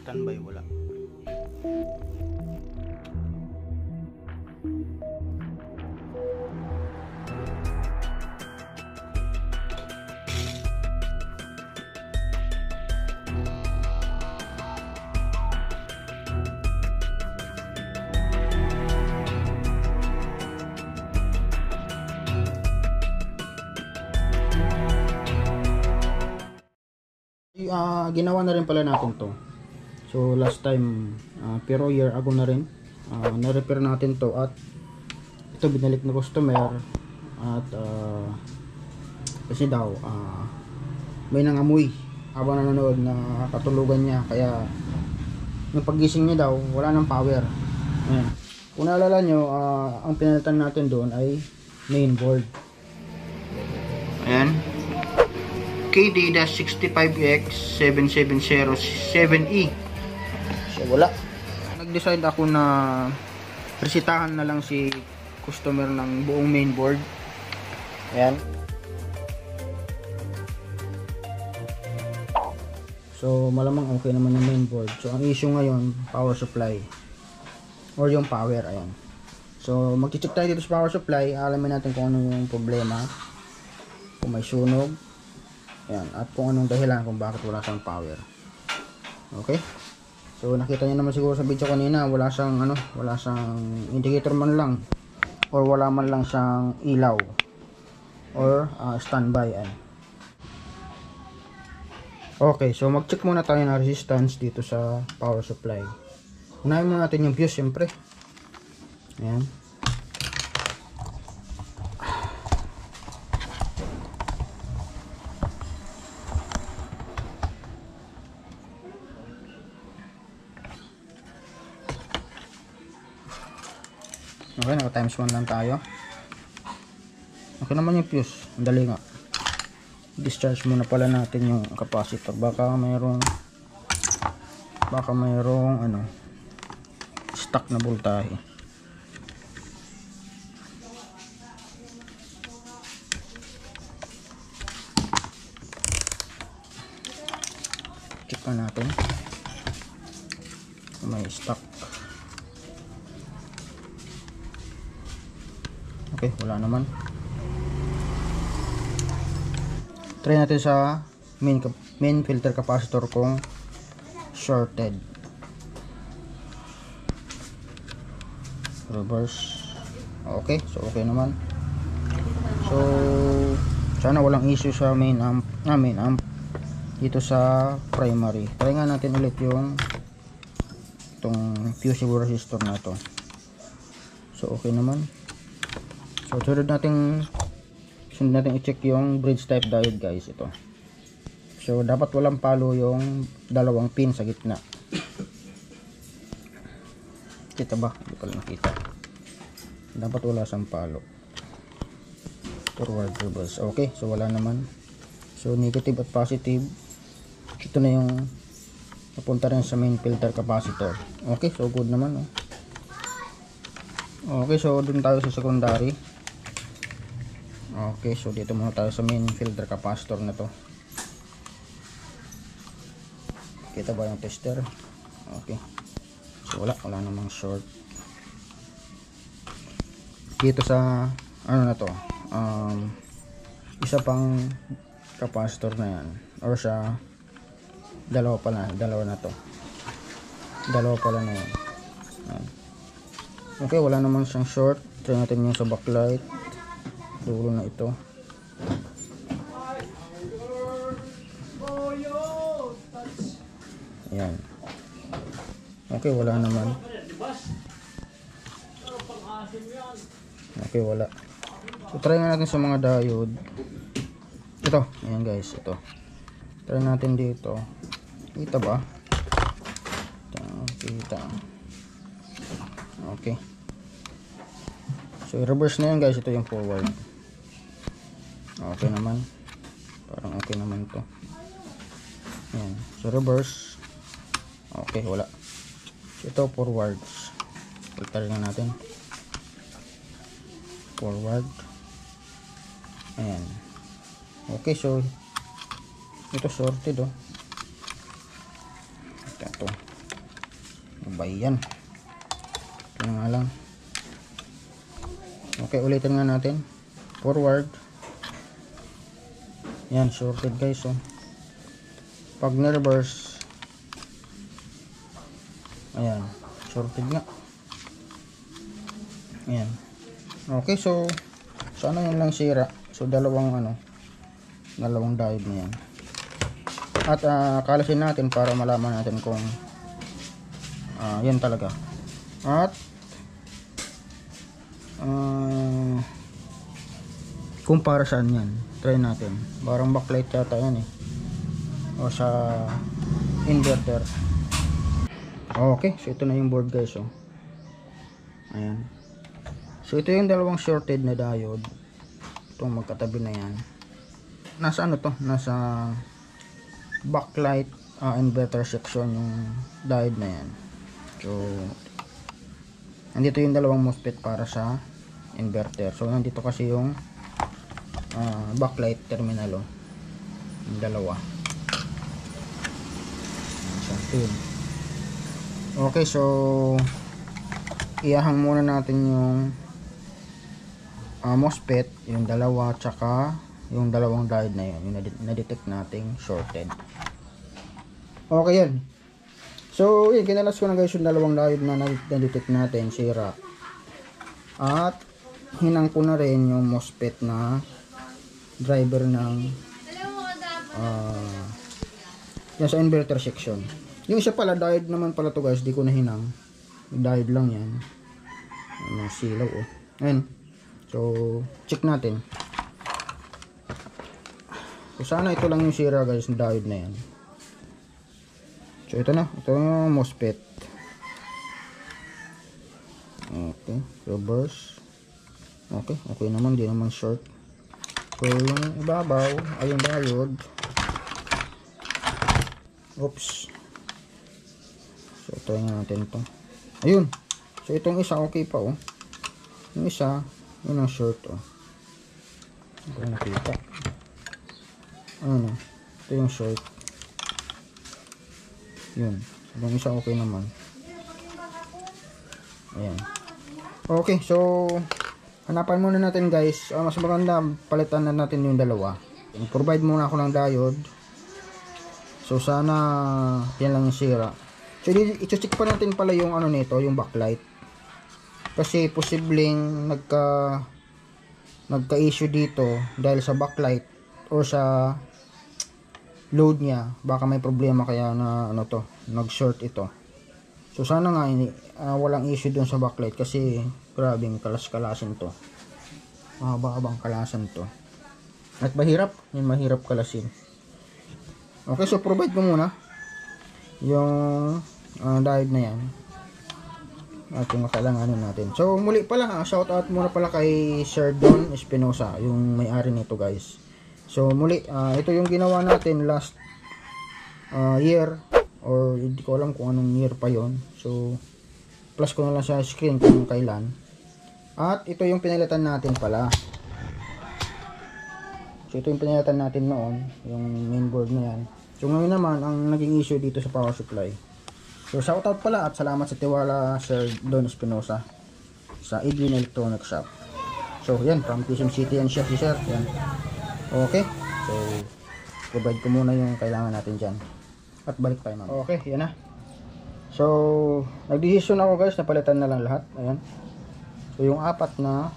standby wala. Ginawa na rin pala natin to. So last time pero year ago na rin na-repair natin to, at ito binalik na customer, at kasi daw may nangamoy habang nanonood na katulugan niya, kaya yung paggising niya daw wala nang power. Ayan. Kung naalala nyo, ang pinalitan natin doon ay mainboard. Ayan, KD-65X7707E. So wala. Nag-decide ako na resitahan na lang si customer ng buong mainboard. Ayan. So malamang okay naman yung mainboard. So ang issue ngayon, power supply or yung power. Ayan. So mag-check tayo dito sa power supply. Alamin natin kung ano yung problema, kung may sunog. Ayan, at kung anong dahilan kung bakit wala siyang power. Okay? So nakita niyo naman siguro sa video kanina, wala siyang wala siyang indicator man lang, or wala man lang siyang ilaw or standby. Ayan. Okay, so mag-check muna tayo ng resistance dito sa power supply. Unahin muna natin yung fuse syempre. Ayan. Okay, naka times 1 lang tayo. Okay naman yung fuse. Ang dali nga. Discharge muna pala natin yung capacitor. Baka mayroong stuck na voltahe. Check natin kung may stuck. Okay, wala naman. Try natin sa main filter capacitor kung shorted. Reverse. Okay, so okay naman. So sana walang issue sa main amp dito sa primary. Try nga natin ulit yung itong fusible resistor na to. So okay naman. So sunod natin i-check yung bridge type diode, guys. Ito. So dapat walang palo yung dalawang pin sa gitna. Kita ba? Hindi pala nakita. Dapat wala siyang palo. Forward, reverse. Okay, so wala naman. So negative at positive. Ito na yung papunta rin sa main filter capacitor. Okay, so good naman. Okay, so dun tayo sa secondary. Okay, so dito muna tayo sa main filter capacitor na to. Kita ba yung tester? Okay. So wala namang short. Dito sa na to, isa pang capacitor na yan, or sa dalawa na to. Dalawa pala na yan. Okay, wala namang siyang short. Try natin yung sa backlight. Dulo na ito. Ayan. Okay, wala naman. Okay, wala. So try natin sa mga diode. Ito, ayan guys, ito. Try natin dito. Kita ba? Kita. Okay. So reverse na yan, guys. Ito yung forward. Okay naman. Parang okay naman to. Ayan. So reverse. Okay, wala. So, ito forwards. Filter nga natin. Forward. Ayan. Okay, so ito sorted, oh. Ito. sabay yan. Ito na nga lang. Okay, ulitin nga natin. Forward. Yan, shorted guys. Oh. Pag na-reverse, ayan, shorted nga. Ayan. Okay, so ano yun lang sira. So dalawang diode na yan. At kalasin natin para malaman natin kung yan talaga. At kung para saan yan, try natin. Parang backlight yata yan o sa inverter. Okay, so ito na yung board guys. Ayan. So ito yung dalawang shorted na diode. Itong magkatabi na yan. Nasa nasa backlight inverter section yung diode na yan. So nandito yung dalawang MOSFET para sa inverter. So nandito kasi yung backlight terminal yung dalawa. Okay, so iahang muna natin yung MOSFET, yung dalawa, tsaka yung dalawang diode na yun, yung na-detect nating shorted. Okay yan. So yun, kinalas ko na guys yung dalawang diode na na-detect natin sira. At hinang ko na rin yung MOSFET na driver ng yan sa inverter section. Yung isa pala diode naman pala to guys, di ko na hinang. Diode lang yan. Silaw Ayan. So check natin. So sana ito lang yung sira guys, yung diode na yan. So ito na, ito yung MOSFET. Okay, reverse. Okay, okay naman, di naman short. So yung ibabaw ay yung diode. Oops. So try natin ito. Ayun. So itong isa okay pa Yung isa, yun ang short Hindi ko nakita. Ito yung short. Yun. Yung isa okay naman. Ayan. Okay, so hanapan muna natin guys. Mas maganda palitan na natin yung dalawa. Provide muna ako ng diode. So sana yan lang yung sira. So i-check pa natin pala yung nito, yung backlight. Kasi posibleng nagka-issue dito dahil sa backlight or sa load niya. Baka may problema kaya na nag-short ito. So sana nga walang issue dun sa backlight kasi grabing kalas-kalasin to. Mahaba-habang kalasan to. At mahirap kalasin. Okay, so provide ko muna yung diode na yan at yung kailanganin natin. So muli pala shout out muna pala kay Sir Don Espinosa, yung may-ari nito guys. So muli ito yung ginawa natin last year, or hindi ko alam kung anong year pa yon. So plus ko na lang sa screen kung kailan. At ito yung pinalitan natin pala. So ito yung pinalitan natin noon, yung mainboard na yan. So ngayon naman ang naging issue dito sa power supply. So shoutout pala at salamat sa tiwala Sir Don Espinosa sa Edwin Electronic Shop. So yan, from Quezon City yan siya si Sir. Yan. Okay. So provide ko muna yung kailangan natin dyan. At balik tayo ma'am. Okay, yan na. So nagdesisyon ako guys na palitan na lang lahat. Ayan. So yung apat na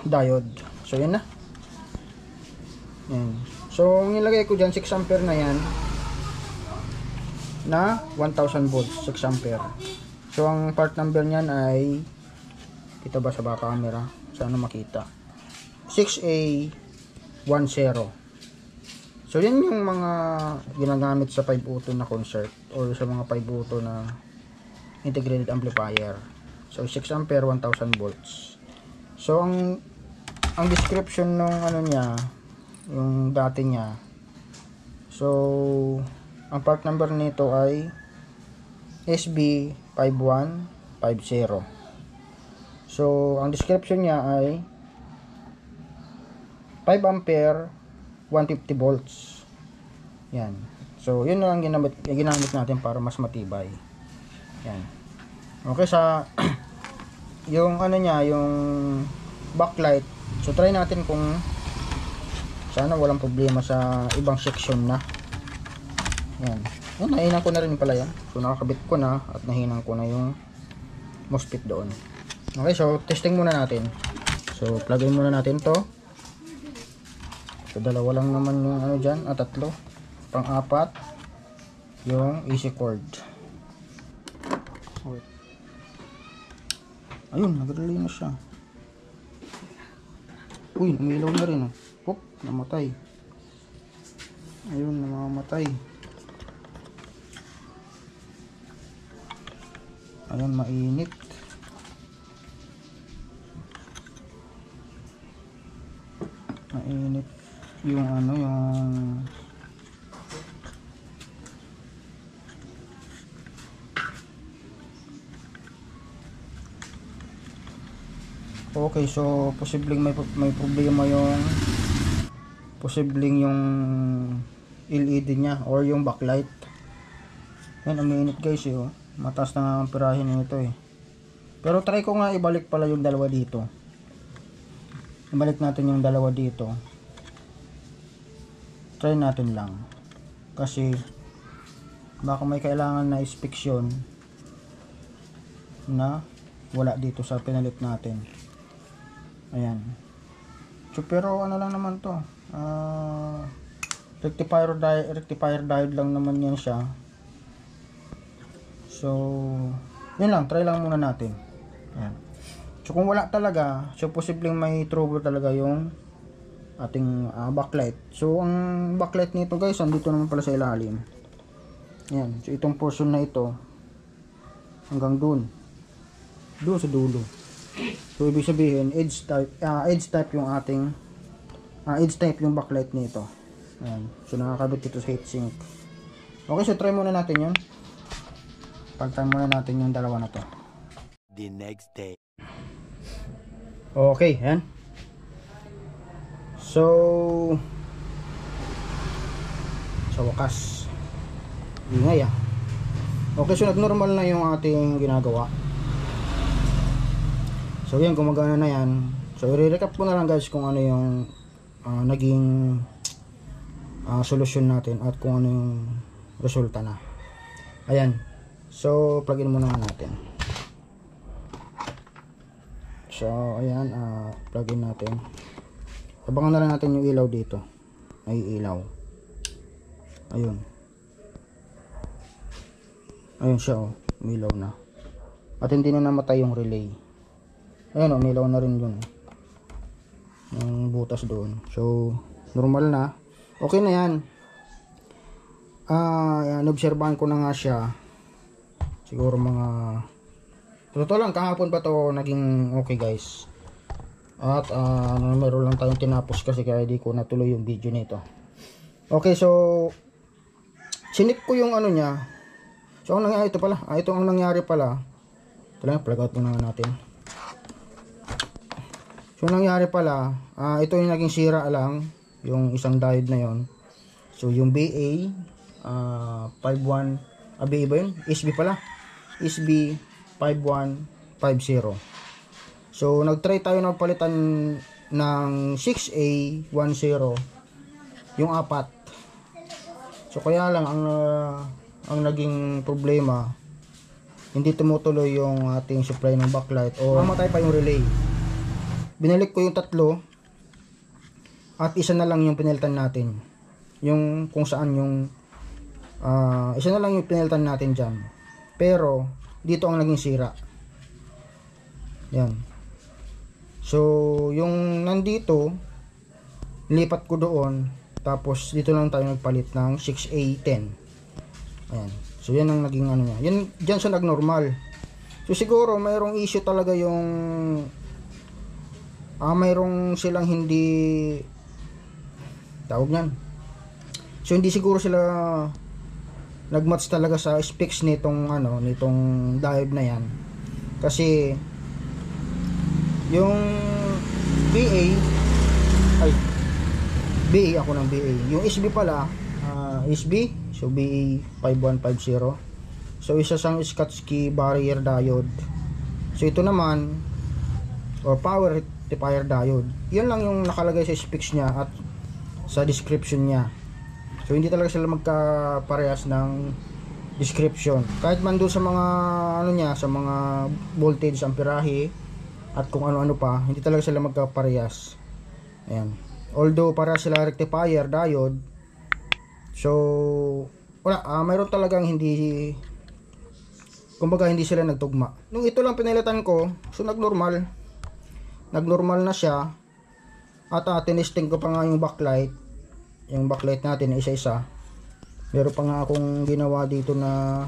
diode. So yan na. Yan. So ang nilagay ko dyan 6 ampere na yan na 1000 volts 6 ampere. So ang part number niyan ay, kita ba sa baka camera? Sana makita. 6A10. So yan yung mga ginagamit sa 502 na concert or sa mga 502 na integrated amplifier. So 6 ampere 1000 volts. So ang description ng niya, yung dati niya. So ang part number nito ay SB5150. So ang description niya ay 5 ampere 150 volts. Yan. So yun na lang ginamit natin para mas matibay. Yan. Okay, sa yung ano niya, yung backlight. So try natin kung sana walang problema sa ibang section na. Yan. Yan, nahinan ko na rin pala yan. So nakakabit ko na at nahinan ko na yung MOSFET doon. Okay, so testing muna natin. So plugin muna natin to. So dalawa lang naman yung ano dyan, tatlo. Pang-apat yung AC cord. Okay. Ayun, nag-relay na siya. Uy, umilaw na rin. Pop, namatay. Ayun, namamatay. Ayun, mainit. Mainit yung ano, yung okay, so posibleng may problema yung LED niya or yung backlight. Yan, umiinit guys eh, oh. Mataas na nga ang pirahin nito eh. Pero try ko nga ibalik pala yung dalawa dito. Ibalik natin yung dalawa dito. Try natin lang. Kasi baka may kailangan na inspeksyon na wala dito sa pinalit natin. Ayan. So, pero ano lang naman to, rectifier diode lang naman yan siya. So yun lang, try lang muna natin. Ayan. So kung wala talaga, so posibleng may trouble talaga yung ating backlight. So ang backlight nito guys, andito naman pala sa ilalim. Ayan. So itong portion na ito hanggang doon sa dulo. So ibig sabihin edge type yung ating edge type yung backlight nito. Ayan. So nakakabit dito sa heatsink. Okay, so try muna natin yun. Pagtry muna natin yung dalawa na to. The next day. Okay, ayan. So sa wakas ingay ah. Okay, so nag-normal na yung ating ginagawa. So yan, gumagana na yan. So i-recap ko na lang guys kung ano yung naging solusyon natin at kung ano yung resulta na. Ayan. So plug-in muna natin. So ayan, plug-in natin. Abangan na lang natin yung ilaw dito. May ilaw. Ayun. Ayun siya oh, umilaw na. At hindi na namatay yung relay. Ayun oh, umilaw na rin yun. Yung butas doon. So normal na. Okay na yan. Nobserbahan ko na nga siya. Siguro mga totoo lang, kahapon pa to naging okay guys. At meron lang tayong tinapos kasi kaya di ko natuloy yung video nito. Okay, so sinip ko yung ano niya. So ang nangyari ito pala, ito ang nangyari pala. Ito lang, plug out muna natin. So ang nangyari pala, ito yung naging sira lang, yung isang diode na yon. So yung BA 51, BA ba yun? SB pala. SB 5150. So nagtry tayo na palitan ng 6A10 yung apat. So kaya lang ang naging problema, hindi tumutuloy yung ating supply ng backlight o mamatay pa yung relay. Binalik ko yung tatlo at isa na lang yung pinalitan natin. Yung kung saan yung isa na lang yung pinalitan natin dyan. Pero dito ang naging sira. Yan. So yung nandito lipat ko doon, tapos dito lang tayo nagpalit ng 6A10. Ayan. So yan ang naging ano niya. Yan, dyan siya nagnormal. So siguro mayroong issue talaga yung mayroong silang hindi tawag niyan. So hindi siguro sila nagmatch talaga sa specs nitong nitong diode na yan. Kasi yung BA ako ng BA. Yung SB pala, SB So BA5150. So isa sang Schottky barrier diode. So ito naman, or power rectifier diode. Yan lang yung nakalagay sa specs niya at sa description niya. So hindi talaga sila magkaparehas ng description. Kahit man doon sa mga ano niya, sa mga voltage, amperahe at kung ano-ano pa, hindi talaga sila magkaparehas. Ayan. Although para sila rectifier diode, so wala, mayroon talagang hindi, kumbaga hindi sila nagtugma. Nung ito lang pinilitan ko, so nagnormal na siya. At tinesting ko pa nga yung backlight natin na isa-isa. Meron pa nga akong ginawa dito na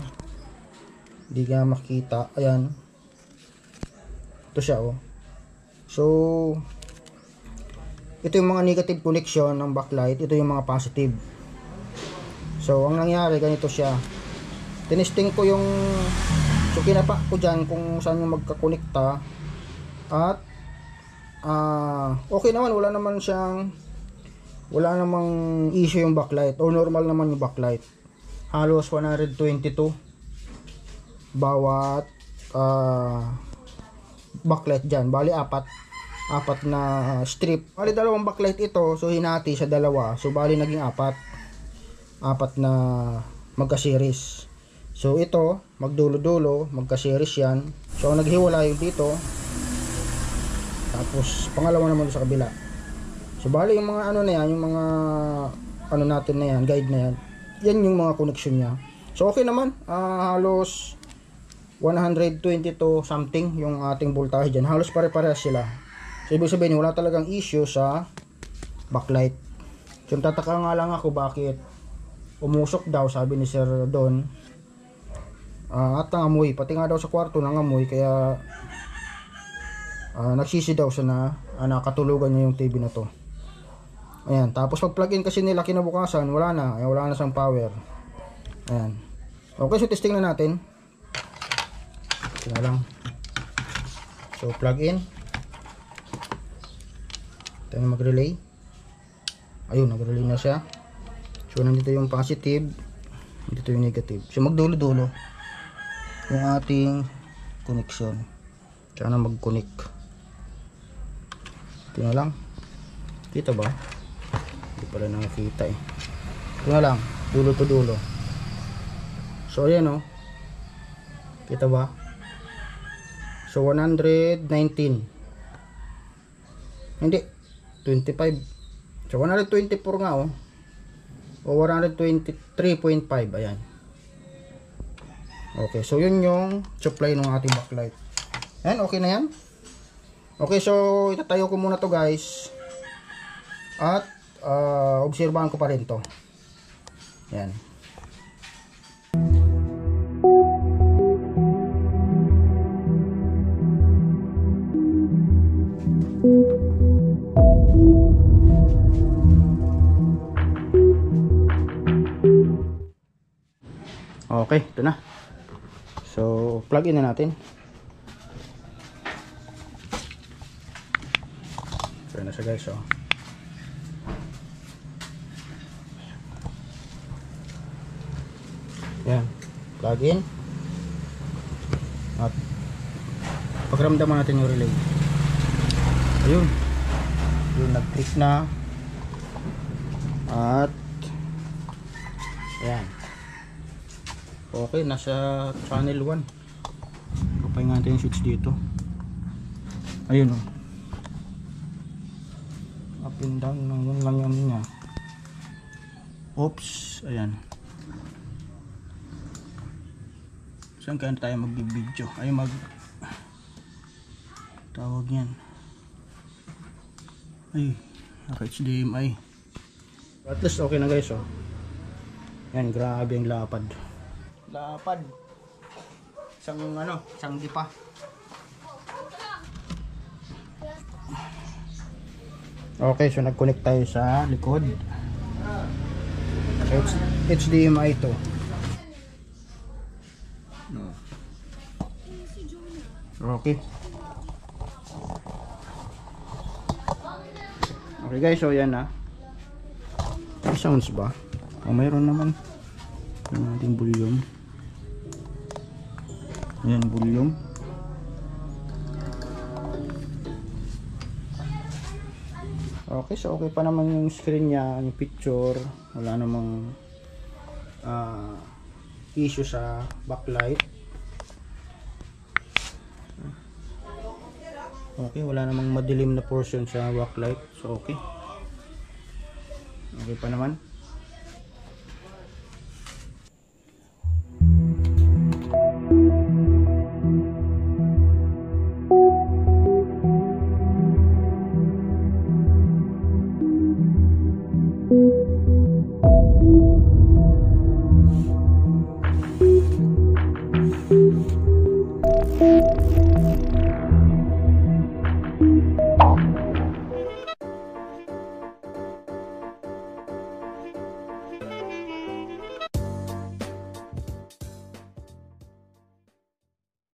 hindi nga makita. Ayan, ito siya oh. So ito yung mga negative connection ng backlight, ito yung mga positive. So ang nangyari, ganito siya. Tinesting ko yung, so kinapa ko dyan kung saan yung magkakonekta. At okay naman, wala namang issue yung backlight, or normal naman yung backlight. Halos 122 bawat backlight dyan. Bali apat na strip. Bali dalawang backlight ito, so hinati sa dalawa, so bali naging apat na magka-series. So ito magdulo-dulo, magka-series yan. So naghiwalay yung dito, tapos pangalawa naman sa kabila. So bali yung mga ano na yan, yung mga ano natin na yan, guide na yan, yan yung mga connection niya. So okay naman, halos 122 something yung ating voltage dyan, halos pare-parehas sila. So ibig sabihin wala talagang issue sa backlight. So tataka nga lang ako bakit umusok daw, sabi ni Sir Don, at nangamoy, pati nga daw sa kwarto nangamoy, kaya nagsisi daw siya na nakatulugan niya yung TV na to. Ayan, tapos pag plug-in kasi nila kinabukasan, wala na siyang power. Ayan. Okay, so testing na natin. Tingnan lang. So plug-in. Tayo mag-relay. Ayun, nag-relay na siya. So nandito yung positive, dito yung negative. So magdulo-dulo yung ating connection. Sana mag-connect. Tingnan lang. Kita ba? Hindi pala nakikita eh. Tingnan lang, dulo to dulo. So ayan oh. Kita ba? So 119. Hindi 25. So 124 nga oh. O 123.5, ayan. Okay, so yun yung supply ng ating backlight. Ayan, okay na yan. Okay, so itatayo ko muna to guys. At obserbahan ko pa rin to. Ayan. Okay, ito na. So, plug in na natin. So, na siya guys, oh. Yan, plug in. At pagramdaman natin yung relay. Ayun. Yung nag-click na. At yan. Okay, nasa channel 1. Kapay nga natin yung switch dito. Ayun oh. Up and down lang yun niya. Oops, ayan. Saan kaya tayo mag-video? Ay tawag yan. Ay, HDMI. At least okay na guys oh. Yan, grabe yung lapad. Isang dipa. Okay, so nag-connect tayo sa likod. So HDMI to. Okay. Okay guys, so yan na. May sounds ba? O mayroon naman. Yung ating volume. Ayan, volume. Okay, so okay pa naman yung screen niya, yung picture. Wala namang issue sa backlight. Okay, wala namang madilim na portion sa backlight. So okay. Okay pa naman.